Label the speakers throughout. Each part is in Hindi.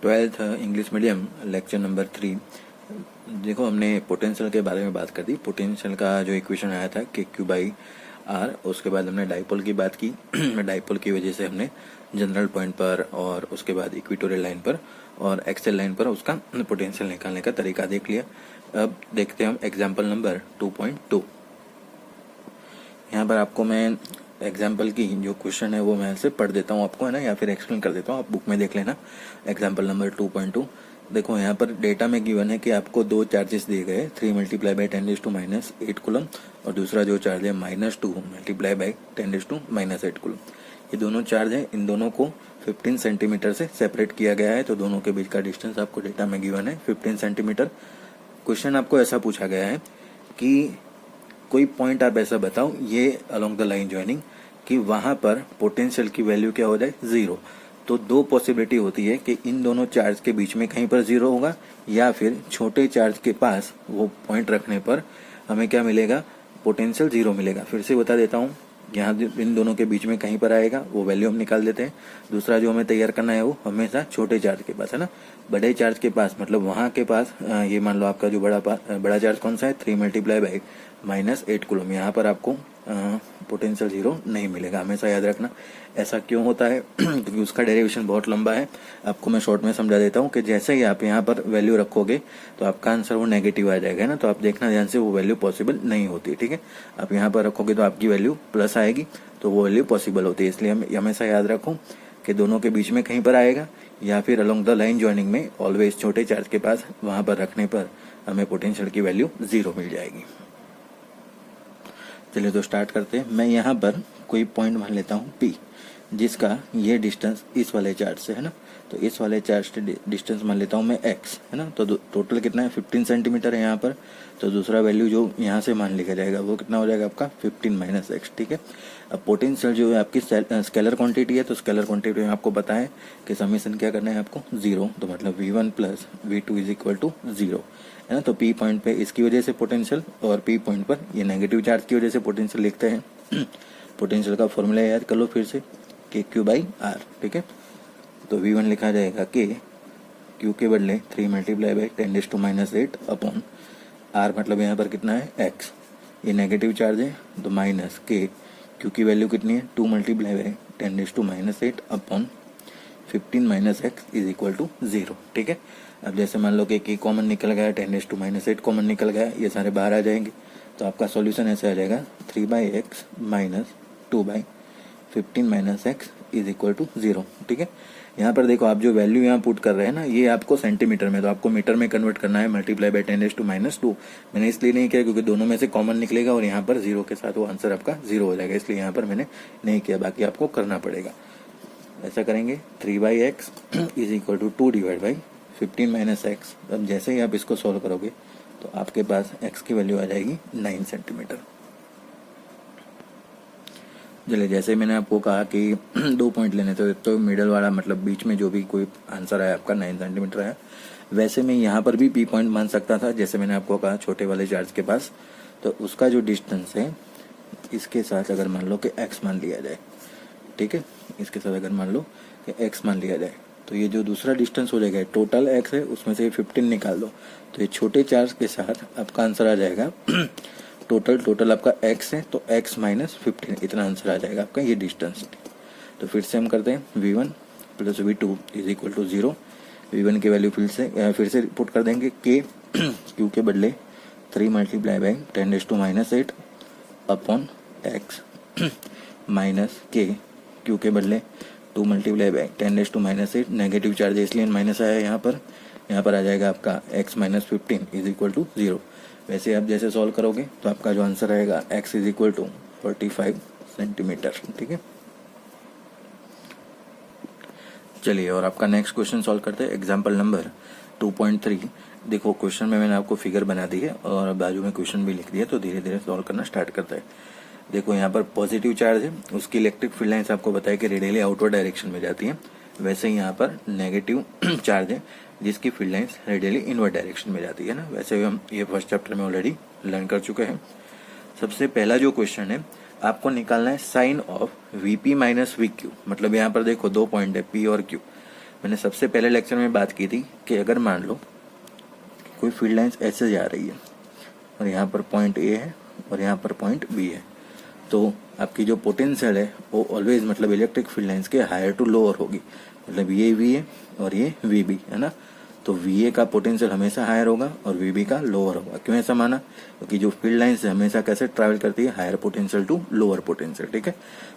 Speaker 1: Twelfth English medium lecture number 3। देखो हमने पोटेंशियल के बारे में बात कर दी। पोटेंशियल का जो इक्वेशन आया था के क्यू बाई आर, उसके बाद हमने डाइपोल की बात की। डाइपोल की वजह से हमने जनरल पॉइंट पर और उसके बाद इक्वेटोरियल लाइन पर और एक्सेल लाइन पर उसका पोटेंशियल निकालने का तरीका देख लिया। अब देखते हैं हम एग्जाम्पल नंबर 2.2। यहाँ पर आपको मैं एग्जाम्पल की जो क्वेश्चन है वो मैं ऐसे पढ़ देता हूँ आपको, है ना, या फिर एक्सप्लेन कर देता हूँ, आप बुक में देख लेना। एग्जाम्पल नंबर 2.2 देखो, यहाँ पर डेटा में गिवन है कि आपको दो चार्जेस दिए गए, 3 मल्टीप्लाई बाई 10⁻⁻8 कूलम और दूसरा जो चार्ज है -2 मल्टीप्लाई बाई 10⁻⁻8 कूलम। ये दोनों चार्ज है, इन दोनों को 15 सेंटीमीटर से सेपरेट किया गया है। तो दोनों के बीच का डिस्टेंस आपको डेटा में गिवन है 15 सेंटीमीटर। क्वेश्चन आपको ऐसा पूछा गया है कि कोई पॉइंट आप ऐसा बताओ ये अलोंग द लाइन ज्वाइनिंग कि वहां पर पोटेंशियल की वैल्यू क्या हो जाए, 0। तो दो पॉसिबिलिटी होती है कि इन दोनों चार्ज के बीच में कहीं पर 0 होगा या फिर छोटे चार्ज के पास वो पॉइंट रखने पर हमें क्या मिलेगा, पोटेंशियल 0 मिलेगा। फिर से बता देता हूँ, यहाँ इन दोनों के बीच में कहीं पर आएगा वो वैल्यू हम निकाल देते हैं। दूसरा जो हमें तैयार करना है वो हमेशा छोटे चार्ज के पास, है ना, बड़े चार्ज के पास, मतलब वहाँ के पास ये मान लो आपका जो बड़ा चार्ज कौन सा है, 3 मल्टीप्लाई बाई -8 कूलम। यहाँ पर आपको पोटेंशियल 0 नहीं मिलेगा, हमेशा याद रखना। ऐसा क्यों होता है क्योंकि उसका डेरिवेशन बहुत लंबा है। आपको मैं शॉर्ट में समझा देता हूँ कि जैसे ही आप यहाँ पर वैल्यू रखोगे तो आपका आंसर वो नेगेटिव आ जाएगा, ना। तो आप देखना ध्यान से, वो वैल्यू पॉसिबल नहीं होती, ठीक है। आप यहाँ पर रखोगे तो आपकी वैल्यू प्लस आएगी, तो वो वैल्यू पॉसिबल होती है। इसलिए हम हमेशा याद रखो कि दोनों के बीच में कहीं पर आएगा या फिर अलोंग द लाइन ज्वाइनिंग में ऑलवेज छोटे चार्ज के पास वहां पर रखने पर हमें पोटेंशियल की वैल्यू 0 मिल जाएगी। चलिए तो स्टार्ट करते हैं। मैं यहाँ पर कोई पॉइंट मान लेता हूँ P, जिसका ये डिस्टेंस इस वाले चार्ज से है ना, तो इस वाले चार्ज से डिस्टेंस मान लेता हूँ मैं x, है ना। तो टोटल कितना है, 15 सेंटीमीटर है यहाँ पर। तो दूसरा वैल्यू जो यहाँ से मान लिखा जाएगा वो कितना हो जाएगा आपका 15 - x, ठीक है। अब पोटेंशियल जो है आपकी स्केलर क्वांटिटी है, तो स्केलर क्वांटिटी में आपको पता है कि समीशन क्या करना है आपको, 0। तो मतलब v1 + v2 = 0, है ना। तो P पॉइंट पे इसकी वजह से पोटेंशियल और P पॉइंट पर ये नेगेटिव चार्ज की वजह से पोटेंशियल लिखते हैं। पोटेंशियल का फॉर्मूला याद कर लो फिर से, के क्यू बाई आर, ठीक है। तो v1 लिखा जाएगा के क्यू के बदले 3 मल्टीप्लाई बाई 10⁻⁸ अपॉन आर, मतलब यहाँ पर कितना है x, ये नेगेटिव चार्ज है, तो माइनस के क्यू की वैल्यू कितनी है 2 मल्टीप्लाई बाई 10⁻⁸ अपॉन 15 - x = 0, ठीक है। अब जैसे मान लो कि कॉमन निकल गया, 10⁻⁸ कॉमन निकल गया, ये सारे बाहर आ जाएंगे। तो आपका सॉल्यूशन ऐसे आ जाएगा 3/x - 2/15 - x = 0, ठीक है। यहाँ पर देखो, आप जो वैल्यू यहाँ पुट कर रहे हैं ना, ये आपको सेंटीमीटर में, तो आपको मीटर में कन्वर्ट करना है, मल्टीप्लाई बाई 10⁻²। मैंने इसलिए नहीं किया क्योंकि दोनों में से कॉमन निकलेगा और यहाँ पर 0 के साथ वो आंसर आपका 0 हो जाएगा, इसलिए यहाँ पर मैंने नहीं किया, बाकी आपको करना पड़ेगा। ऐसा करेंगे 3/x = 2/15 - x। अब जैसे ही आप इसको सॉल्व करोगे तो आपके पास x की वैल्यू आ जाएगी 9 सेंटीमीटर। चलिए, जैसे मैंने आपको कहा कि 2 पॉइंट लेने थे, तो मिडल वाला मतलब बीच में जो भी कोई आंसर आया आपका 9 सेंटीमीटर आया। वैसे मैं यहाँ पर भी P पॉइंट मान सकता था, जैसे मैंने आपको कहा छोटे वाले चार्ज के पास, तो उसका जो डिस्टेंस है इसके साथ अगर मान लो कि x मान लिया जाए, ठीक है, इसके साथ अगर मान लो कि x मान लिया जाए, तो ये जो दूसरा डिस्टेंस हो जाएगा, टोटल x है, उसमें से 15 निकाल दो, तो ये छोटे चार्ज के साथ आपका आंसर आ जाएगा टोटल आपका x है, तो x - 15, इतना आंसर आ जाएगा आपका, ये डिस्टेंस। तो फिर से हम करते हैं, v1 + v2 = 0। v1 की वैल्यू फिर से पुट कर देंगे, k q के बदले 3 multiply by 10⁻⁸ upon x minus के क्यू के बदले 2 मल्टीप्लाई बाई 10⁻⁸, नेगेटिव चार्ज है इसलिए माइनस आया यहाँ पर आ जाएगा आपका x - 15 = 0। वैसे आप जैसे सॉल्व करोगे तो आपका जो आंसर आएगा x = 45 सेंटीमीटर, ठीक है। चलिए, और आपका नेक्स्ट क्वेश्चन सॉल्व करते हैं। Example number 2.3। देखो, क्वेश्चन में मैंने आपको फिगर बना दी है और बाजू में क्वेश्चन भी लिख दिया, तो धीरे धीरे सॉल्व करना स्टार्ट करते हैं। देखो, यहाँ पर पॉजिटिव चार्ज है, उसकी इलेक्ट्रिक फील्ड लाइन्स आपको बताया कि रेडियली आउटवर्ड डायरेक्शन में जाती है। वैसे ही यहाँ पर नेगेटिव चार्ज है, जिसकी field lines radially inward direction में जाती है ना। वैसे हम ये फर्स्ट चैप्टर में ऑलरेडी लर्न कर चुके हैं। सबसे पहला जो क्वेश्चन है, आपको निकालना है साइन ऑफ VP - VQ। मतलब यहाँ पर देखो 2 पॉइंट है, P और Q। मैंने सबसे पहले लेक्चर में बात की थी कि अगर मान लो कोई फील्ड लाइंस ऐसे जा रही है और यहाँ पर पॉइंट ए है और यहाँ पर पॉइंट बी है, तो आपकी जो पोटेंशियल है वो ऑलवेज मतलब इलेक्ट्रिक फील्ड लाइंस के हायर टू लोअर होगी। मतलब ये वी है और ये वी बी है ना, तो वी ए का पोटेंशियल हमेशा हायर होगा और वी बी का लोअर होगा। क्यों ऐसा माना? क्योंकि जो फील्ड लाइंस हमेशा कैसे ट्रैवल करती है, higher potential to lower potential. ठीक है,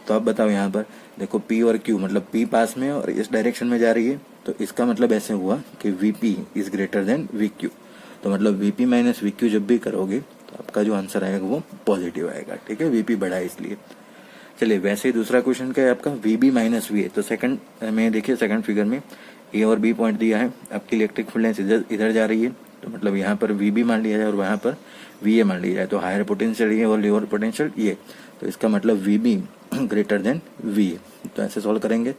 Speaker 1: तो आप बताओ यहाँ पर देखो पी और क्यू, मतलब पी पास में और इस डायरेक्शन में जा रही है, तो इसका मतलब ऐसे हुआ कि V P is greater than we Q. तो मतलब V P minus we Q जब भी करोगे तो आपका जो आंसर आएगा वो पॉजिटिव आएगा। ठीक है, वी पी बढ़ा है इसलिए। चलिए, वैसे ही दूसरा क्वेश्चन क्या है आपका, V B minus V A. तो सेकंड में देखिए, सेकंड फिगर में ए और बी पॉइंट दिया है, आपकी इलेक्ट्रिक फील्ड लाइंस इधर जा रही है, तो मतलब यहाँ पर वी बी मान लिया जाए और वहाँ पर वी ए मान लिया जाए, तो हायर पोटेंशियल ये और लोअर पोटेंशियल ये, तो इसका मतलब V B greater than V A. तो ऐसे सॉल्व करेंगे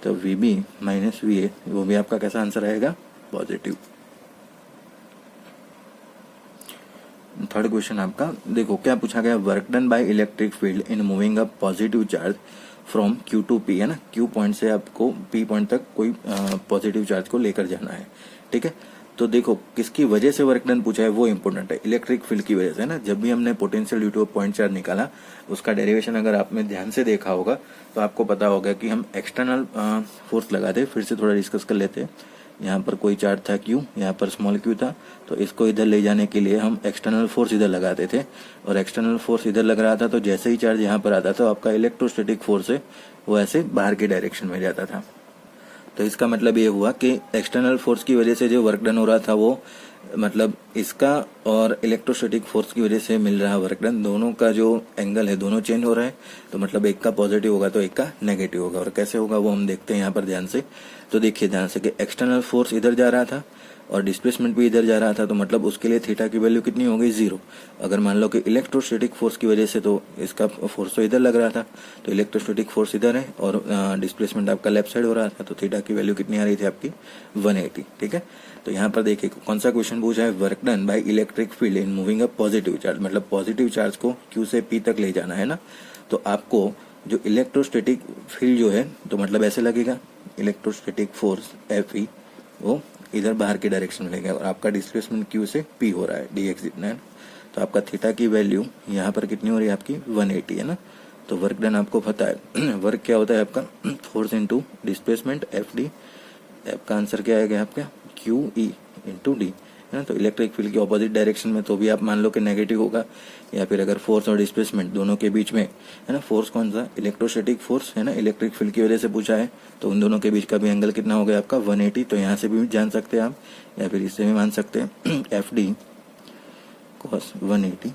Speaker 1: तो V B minus V A, वो भी आपका कैसा आंसर आएगा, पॉजिटिव। थर्ड क्वेश्चन आपका देखो क्या पूछा गया, work done by electric field in moving a positive charge from Q to P, है ना, क्यू पॉइंट से आपको पी पॉइंट तक कोई पॉजिटिव चार्ज को लेकर जाना है। ठीक है, तो देखो किसकी वजह से वर्क डन पूछा है वो इंपॉर्टेंट है, इलेक्ट्रिक फील्ड की वजह से, है ना। जब भी हमने potential due two point charge निकाला, उसका डेरिवेशन अगर आपने ध्यान से देखा होगा तो आपको पता होगा कि हम एक्सटर्नल फोर्स लगाते। फिर से थोड़ा डिस्कस कर लेते हैं। यहाँ पर कोई चार्ज था क्यू, यहाँ पर स्मॉल क्यू था, तो इसको इधर ले जाने के लिए हम एक्सटर्नल फोर्स इधर लगाते थे, और एक्सटर्नल फोर्स इधर लग रहा था, तो जैसे ही चार्ज यहाँ पर आता था आपका इलेक्ट्रोस्टैटिक फोर्स है वो ऐसे बाहर के डायरेक्शन में जाता था। तो इसका मतलब ये हुआ कि एक्सटर्नल फोर्स की वजह से जो वर्क डन हो रहा था वो मतलब इसका और इलेक्ट्रोस्टैटिक फोर्स की वजह से मिल रहा वर्क डन, दोनों का जो एंगल है दोनों चेंज हो रहा है। तो मतलब एक का पॉजिटिव होगा तो एक का नेगेटिव होगा, और कैसे होगा वो हम देखते हैं यहाँ पर ध्यान से। तो देखिए ध्यान से कि एक्सटर्नल फोर्स इधर जा रहा था और डिस्प्लेसमेंट भी इधर जा रहा था, तो मतलब उसके लिए थीटा की वैल्यू कितनी हो गई, 0। अगर मान लो कि इलेक्ट्रोस्टैटिक फोर्स की वजह से तो इसका फोर्स तो इधर लग रहा था, तो इलेक्ट्रोस्टैटिक फोर्स इधर है और डिस्प्लेसमेंट आपका लेफ्ट साइड हो रहा था, तो थीटा की वैल्यू कितनी आ रही थी आपकी 180। ठीक है, तो यहाँ पर देखिए कौन सा क्वेश्चन पूछा है, work done by electric field in moving a positive charge, मतलब पॉजिटिव चार्ज को क्यू से पी तक ले जाना है ना। तो आपको जो इलेक्ट्रोस्टैटिक फील्ड जो है तो मतलब ऐसे लगेगा, इलेक्ट्रोस्टैटिक फोर्स एफ ई वो इधर बाहर के डायरेक्शन में लेगा और आपका डिस्प्लेसमेंट क्यू से पी हो रहा है, डी एक्स जितना है, तो आपका थीटा की वैल्यू यहाँ पर कितनी हो रही है आपकी 180, है ना। तो वर्क डन आपको पता है वर्क क्या होता है आपका, force into displacement F D, आपका आंसर क्या आएगा आपका क्यू ई इंटू डी, है ना। तो इलेक्ट्रिक फील्ड के ऑपोजिट डायरेक्शन में तो भी आप मान लो कि नेगेटिव होगा, या फिर अगर फोर्स और डिस्प्लेसमेंट दोनों के बीच में, है ना, फोर्स कौन सा, इलेक्ट्रोस्टैटिक फोर्स, है ना, इलेक्ट्रिक फील्ड की वजह से पूछा है, तो उन दोनों के बीच का भी एंगल कितना हो गया आपका 180। तो यहाँ से भी जान सकते हैं आप, या फिर इससे भी मान सकते हैं एफ डी कॉस 180।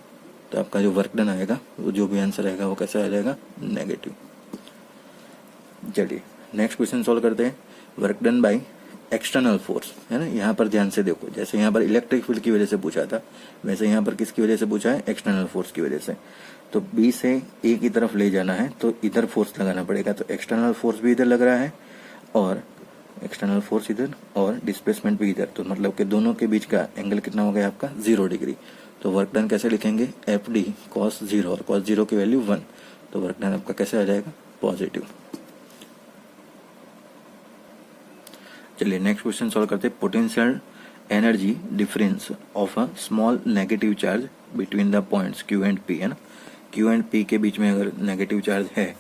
Speaker 1: तो आपका जो वर्क डन आएगा वो जो भी आंसर आएगा वो कैसा आ जाएगा, नेगेटिव। चलिए नेक्स्ट क्वेश्चन सॉल्व करते हैं, work done by external force, है ना। यहाँ पर ध्यान से देखो, जैसे यहाँ पर इलेक्ट्रिक फील्ड की वजह से पूछा था, वैसे यहाँ पर किसकी वजह से पूछा है, एक्सटर्नल फोर्स की वजह से। तो बी से ए की तरफ ले जाना है तो इधर फोर्स लगाना पड़ेगा, तो एक्सटर्नल फोर्स भी इधर लग रहा है और एक्सटर्नल फोर्स इधर और डिस्प्लेसमेंट भी इधर, तो मतलब कि दोनों के बीच का एंगल कितना हो गया आपका 0 डिग्री। तो वर्क डन कैसे लिखेंगे, एफ डी कॉस 0, और कॉस 0 की वैल्यू 1, तो वर्क डन आपका कैसे आ जाएगा, पॉजिटिव। चलिए नेक्स्ट क्वेश्चन सॉल्व करते हैं, potential energy difference of a small negative charge between the points Q and P, है ना। क्यू एंड पी के बीच में अगर नेगेटिव चार्ज है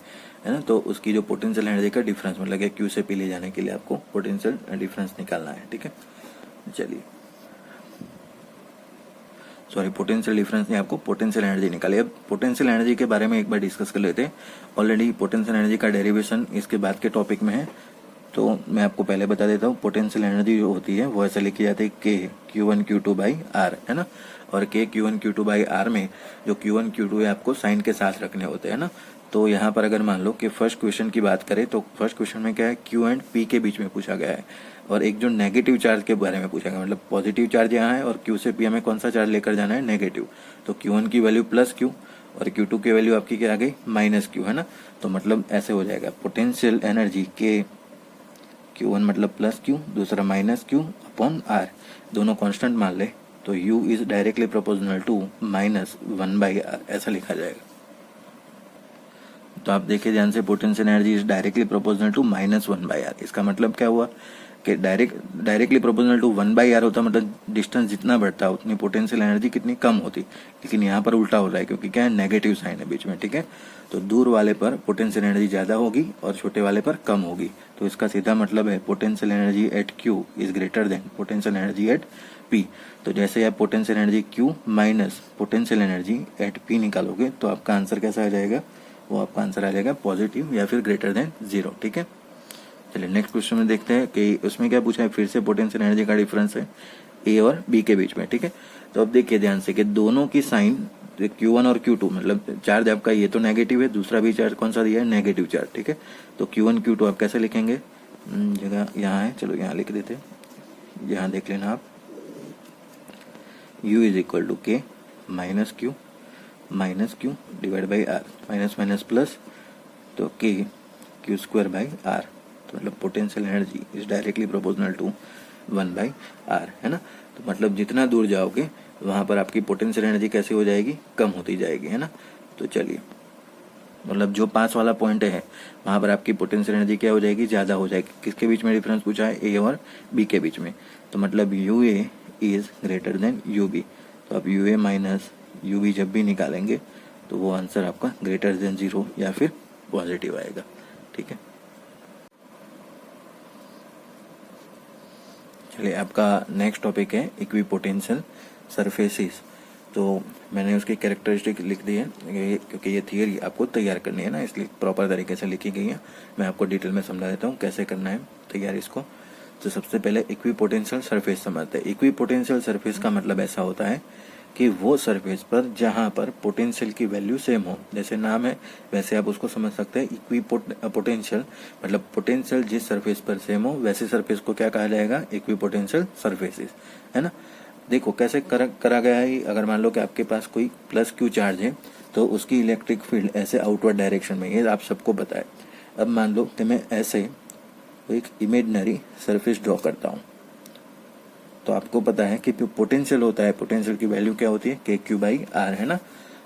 Speaker 1: ना, तो उसकी जो पोटेंशियल एनर्जी का डिफरेंस, मतलब कि क्यू से पी ले जाने के लिए आपको पोटेंशियल डिफरेंस निकालना है। ठीक है, चलिए सॉरी पोटेंशियल डिफरेंस नहीं, आपको पोटेंशियल एनर्जी निकाली। अब पोटेंशियल एनर्जी के बारे में एक बार डिस्कस कर लेते हैं, ऑलरेडी पोटेंशियल एनर्जी का डेरिवेशन इसके बाद के टॉपिक में है, तो मैं आपको पहले बता देता हूँ। पोटेंशियल एनर्जी जो होती है वो ऐसे लिखी जाती है के Q1 Q2 बाई आर, है ना। और के Q1 Q2 बाई आर में जो Q1 Q2 है आपको साइन के साथ रखने होते हैं ना। तो यहाँ पर अगर मान लो कि फर्स्ट क्वेश्चन की बात करें तो फर्स्ट क्वेश्चन में क्या है, Q एंड P के बीच में पूछा गया है, और एक जो नेगेटिव चार्ज के बारे में पूछा गया, मतलब पॉजिटिव चार्ज यहाँ है और Q से P हमें कौन सा चार्ज लेकर जाना है, नेगेटिव। तो Q1 की वैल्यू प्लस Q और Q2 की वैल्यू आपकी क्या आ गई, माइनस Q, है ना। तो मतलब ऐसे हो जाएगा पोटेंशियल एनर्जी के Q1 मतलब प्लस Q, दूसरा माइनस Q अपॉन R, दोनों कांस्टेंट मान ले, तो U is directly proportional to -1/R, ऐसा लिखा जाएगा। तो आप देखिए ध्यान से, potential energy is directly proportional to -1/r। इसका मतलब क्या हुआ कि डायरेक्टली प्रोपोर्शनल टू 1/r होता, मतलब डिस्टेंस जितना बढ़ता उतनी पोटेंशियल एनर्जी कितनी कम होती। लेकिन यहाँ पर उल्टा हो रहा है, क्योंकि क्या है, नेगेटिव साइन है बीच में, ठीक है। तो दूर वाले पर पोटेंशियल एनर्जी ज्यादा होगी और छोटे वाले पर कम होगी। तो इसका सीधा मतलब है potential energy at Q is greater than potential energy at P। तो जैसे आप potential energy Q minus potential energy at P निकालोगे तो आपका आंसर कैसा आ जाएगा, वो आपका आंसर आ जाएगा पॉजिटिव या फिर ग्रेटर देन 0, ठीक है। चलिए नेक्स्ट क्वेश्चन में देखते हैं कि उसमें क्या पूछा है, फिर से पोटेंशियल एनर्जी का डिफरेंस है ए और बी के बीच में, ठीक है। तो अब देखिए ध्यान से कि दोनों की साइन Q1 और Q2, मतलब चार्ज आपका ये तो नेगेटिव है, दूसरा भी चार्ज कौन सा दिया है, नेगेटिव चार्ज, ठीक है। तो Q1 Q2 आप कैसे लिखेंगे, जगह यहाँ है, चलो यहाँ लिख देते हैं, यहाँ देख लेना आप, U is equal to K minus Q divide by R, minus minus plus, तो K Q square by R। तो मतलब potential energy is directly proportional to 1/r, है ना। तो मतलब जितना दूर जाओगे वहां पर आपकी पोटेंशियल एनर्जी कैसे हो जाएगी, कम होती जाएगी, है ना। तो चलिए, मतलब जो पास वाला पॉइंट है वहां पर आपकी पोटेंशियल एनर्जी क्या हो जाएगी, ज्यादा हो जाएगी। किसके बीच में डिफरेंस पूछा है, ए और बी के बीच में। तो मतलब UA is greater than UB। तो आप UA माइनस UB जब भी निकालेंगे तो वो आंसर आपका ग्रेटर देन 0 या फिर पॉजिटिव आएगा, ठीक है। चलिए, आपका नेक्स्ट टॉपिक है इक्विपोटेंशियल सरफेसेस। तो मैंने उसकी कैरेक्टरिस्टिक लिख दी है, क्योंकि ये थियरी आपको तैयार करनी है ना, इसलिए प्रॉपर तरीके से लिखी गई है। मैं आपको डिटेल में समझा देता हूँ कैसे करना है तैयार इसको। तो सबसे पहले इक्विपोटेंशियल सरफेस समझते हैं। इक्विपोटेंशियल सरफेस का मतलब ऐसा होता है कि वो सरफेस पर जहां पर पोटेंशियल की वैल्यू सेम हो, जैसे नाम है वैसे आप उसको समझ सकते हैं। इक्विपोटेंशियल मतलब पोटेंशियल जिस सरफेस पर सेम हो वैसे सरफेस को क्या कहा जाएगा, इक्विपोटेंशियल सरफेसेस, है ना। देखो कैसे करा गया है। अगर मान लो कि आपके पास कोई प्लस Q चार्ज है तो उसकी इलेक्ट्रिक फील्ड ऐसे आउटवर्ड डायरेक्शन में, ये आप सबको पता है। अब मान लो कि मैं ऐसे एक इमेजिनरी सरफेस ड्रॉ करता हूँ, तो आपको पता है कि पोटेंशियल होता है, पोटेंशियल की वैल्यू क्या होती है, KQ बाई R, है ना।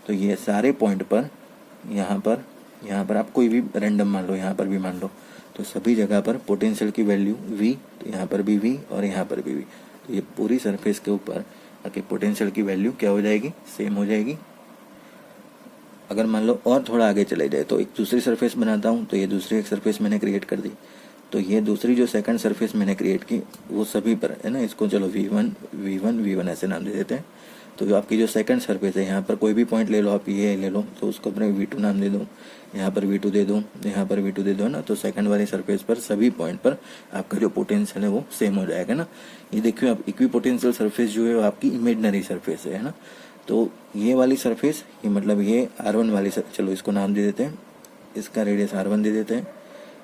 Speaker 1: तो ये सारे पॉइंट पर यहाँ पर आप कोई भी रैंडम मान लो, यहाँ पर भी मान लो, तो सभी जगह पर पोटेंशियल की वैल्यू V, तो यहाँ पर भी V और यहाँ पर भी V। तो ये पूरी सरफेस के ऊपर आके पोटेंशियल की वैल्यू क्या हो जाएगी, सेम हो जाएगी। अगर मान लो और थोड़ा आगे चले जाए तो एक दूसरी सरफेस बनाता हूँ, तो ये दूसरी एक सरफेस मैंने क्रिएट कर दी। तो ये दूसरी जो सेकंड सरफेस मैंने क्रिएट की वो सभी पर है ना, इसको चलो V1 ऐसे नाम दे देते हैं। तो जो आपकी जो सेकंड सरफेस है, यहाँ पर कोई भी पॉइंट ले लो आप, ये ले लो, तो उसको अपने V2 नाम दे दो, यहाँ पर V2 दे दो, यहाँ पर V2 दे दो ना। तो सेकंड वाली सरफेस पर सभी पॉइंट पर आपका जो पोटेंशियल है वो सेम हो जाएगा ना। ये देखिए आप, इक्विपोटेंशियल सरफेस जो है वो आपकी इमेजिनरी सरफेस है ना। तो ये वाली सरफेस, ये मतलब ये R1 वाली चलो इसको नाम दे देते हैं, इसका रेडियस R1 दे देते हैं,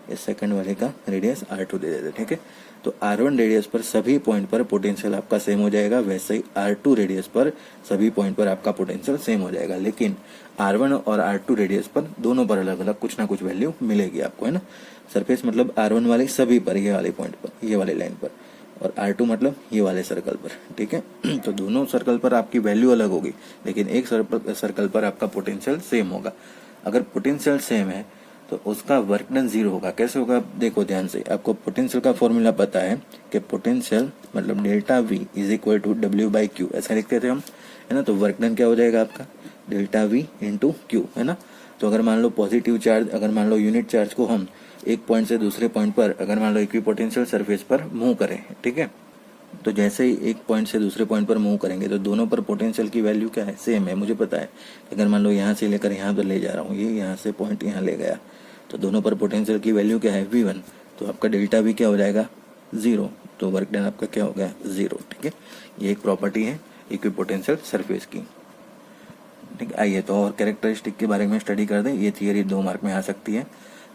Speaker 1: इस सेकंड वाले का रेडियस R2 दे देते हैं, ठीक है। तो R1 रेडियस पर सभी पॉइंट पर पोटेंशियल आपका सेम हो जाएगा, वैसे ही R2 रेडियस पर सभी पॉइंट पर आपका पोटेंशियल सेम हो जाएगा। लेकिन R1 और R2 रेडियस पर दोनों पर अलग अलग कुछ ना कुछ वैल्यू मिलेगी आपको, है ना। सरफेस मतलब R1 वाले सभी पर, ये वाले पॉइंट पर, ये वाले लाइन पर, और R2 मतलब ये वाले सर्कल पर, ठीक है। तो दोनों सर्कल पर आपकी वैल्यू अलग होगी, लेकिन एक सर्कल पर आपका पोटेंशियल सेम होगा। अगर पोटेंशियल सेम है तो उसका वर्क डन 0 होगा। कैसे होगा, देखो ध्यान से, आपको पोटेंशियल का फॉर्मूला पता है कि पोटेंशियल मतलब delta V is equal to W by Q, ऐसा लिखते थे हम, है ना। तो वर्क डन क्या हो जाएगा आपका, डेल्टा V इंटू Q, है ना। तो अगर मान लो पॉजिटिव चार्ज, अगर मान लो यूनिट चार्ज को हम एक पॉइंट से दूसरे पॉइंट पर, अगर मान लो इक्विपोटेंशियल सरफेस पर मूव करें, ठीक है, तो जैसे ही एक पॉइंट से दूसरे पॉइंट पर मूव करेंगे तो दोनों पर पोटेंशियल की वैल्यू क्या है, सेम है, मुझे पता है। अगर मान लो यहाँ से लेकर यहाँ पर ले जा रहा हूँ, ये यहाँ से पॉइंट यहाँ ले गया, तो दोनों पर पोटेंशियल की वैल्यू क्या है, V1। तो आपका डेल्टा V क्या हो जाएगा, 0। तो वर्क डन आपका क्या हो गया, 0, ठीक है। ये एक प्रॉपर्टी है इक्विपोटेंशियल सरफेस की, ठीक है। आइए तो और कैरेक्टरिस्टिक के बारे में स्टडी कर दें। ये थियरी 2 मार्क में आ सकती है।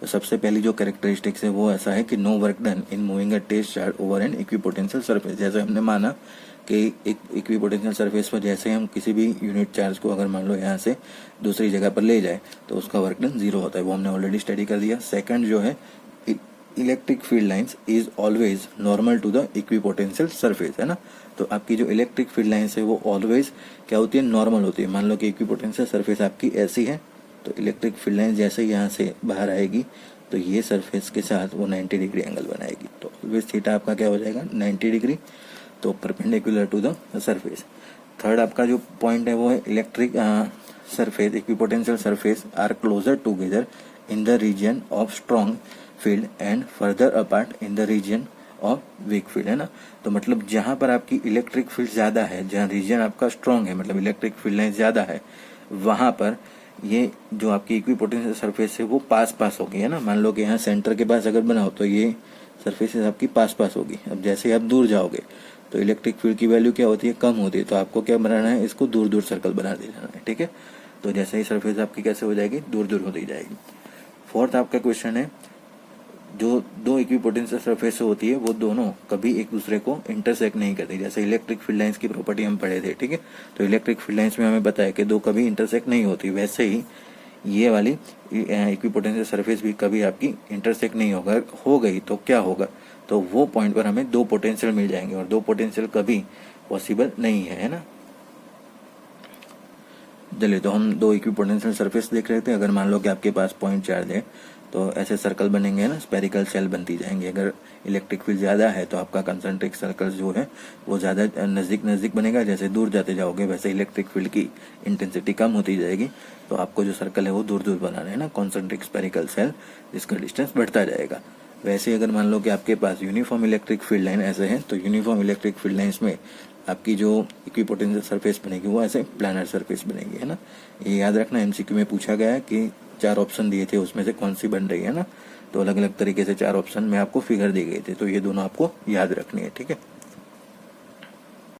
Speaker 1: तो सबसे पहली जो कैरेक्टरिस्टिक्स है वो ऐसा है कि no work done in moving a test charge over an equipotential surface. जैसे हमने माना कि एक इक्विपोटेंशियल सरफेस पर जैसे हम किसी भी यूनिट चार्ज को अगर मान लो यहाँ से दूसरी जगह पर ले जाए तो उसका वर्क डन 0 होता है, वो हमने ऑलरेडी स्टडी कर दिया। सेकंड जो है, electric field lines is always normal to the equipotential surface, है ना। तो आपकी जो इलेक्ट्रिक फील्ड लाइंस है वो ऑलवेज क्या होती है, नॉर्मल होती है। मान लो कि इक्विपोटेंशियल सरफेस आपकी ऐसी है, तो इलेक्ट्रिक फील्ड लाइन जैसे यहाँ से बाहर आएगी तो ये सरफेस के साथ वो 90 डिग्री एंगल बनाएगी। तो ऑलवेज थीटा आपका क्या हो जाएगा 90 डिग्री, तो perpendicular to the surface. Third आपका जो पॉइंट है वो है electric surface equipotential surface are closer together in the region of strong field and further apart in the region of weak field, है ना। तो मतलब जहां पर आपकी इलेक्ट्रिक फील्ड ज्यादा है, जहां रीजन आपका स्ट्रॉन्ग है, मतलब इलेक्ट्रिक फील्ड लाइन ज्यादा है, वहां पर ये जो आपकी इक्विपोटेंशियल सरफेस है वो पास पास होगी, है ना। मान लो कि यहाँ सेंटर के पास अगर बनाओ तो ये सरफेसेस आपकी पास पास होगी। अब जैसे ही आप दूर जाओगे तो इलेक्ट्रिक फील्ड की वैल्यू क्या होती है, कम होती है। तो आपको क्या बनाना है, इसको दूर दूर सर्कल बना देना है, ठीक है। तो जैसे ही सरफेस आपकी कैसे हो जाएगी, दूर दूर होती जाएगी। फोर्थ आपका क्वेश्चन है, जो दो इक्विपोटेंशियल सरफेस होती है वो दोनों कभी एक दूसरे को इंटरसेक्ट नहीं करती। जैसे इलेक्ट्रिक फील्ड लाइंस की प्रॉपर्टी हम पढ़े थे, ठीक है। तो इलेक्ट्रिक फील्ड लाइंस में हमें बताया कि दो कभी इंटरसेक्ट नहीं होती, वैसे ही ये वाली इक्विपोटेंशियल सरफेस भी कभी आपकी इंटरसेक्ट नहीं होगा। हो गई तो क्या होगा, तो वो पॉइंट पर हमें दो पोटेंशियल मिल जाएंगे, और दो पोटेंशियल कभी पॉसिबल नहीं है ना। चलिए, तो हम दो इक्विपोटेंशियल सरफेस देख रहे थे। अगर मान लो कि आपके पास पॉइंट चार्ज है तो ऐसे सर्कल बनेंगे ना, स्पेरिकल शेल बनती जाएंगे। अगर इलेक्ट्रिक फील्ड ज़्यादा है तो आपका कंसंट्रिक सर्कल जो है वो ज़्यादा नज़दीक नज़दीक बनेगा। जैसे दूर जाते जाओगे वैसे इलेक्ट्रिक फील्ड की इंटेंसिटी कम होती जाएगी, तो आपको जो सर्कल है वो दूर दूर बनाना है ना, कॉन्सेंट्रिक स्पेरिकल शेल, जिसका डिस्टेंस बढ़ता जाएगा। वैसे अगर मान लो कि आपके पास यूनिफॉर्म इलेक्ट्रिक फील्ड लाइन ऐसे है, तो यूनिफॉर्म इलेक्ट्रिक फील्ड लाइन्स में आपकी जो इक्विपोटेंशियल सरफेस बनेगी वो ऐसे प्लानर सरफेस बनेगी, है ना। ये याद रखना, एमसीक्यू में पूछा गया है कि 4 ऑप्शन दिए थे, उसमें से कौन सी बन रही है ना। तो अलग अलग तरीके से 4 ऑप्शन में आपको फिगर दी गई थी, तो ये दोनों आपको याद रखनी है, ठीक है।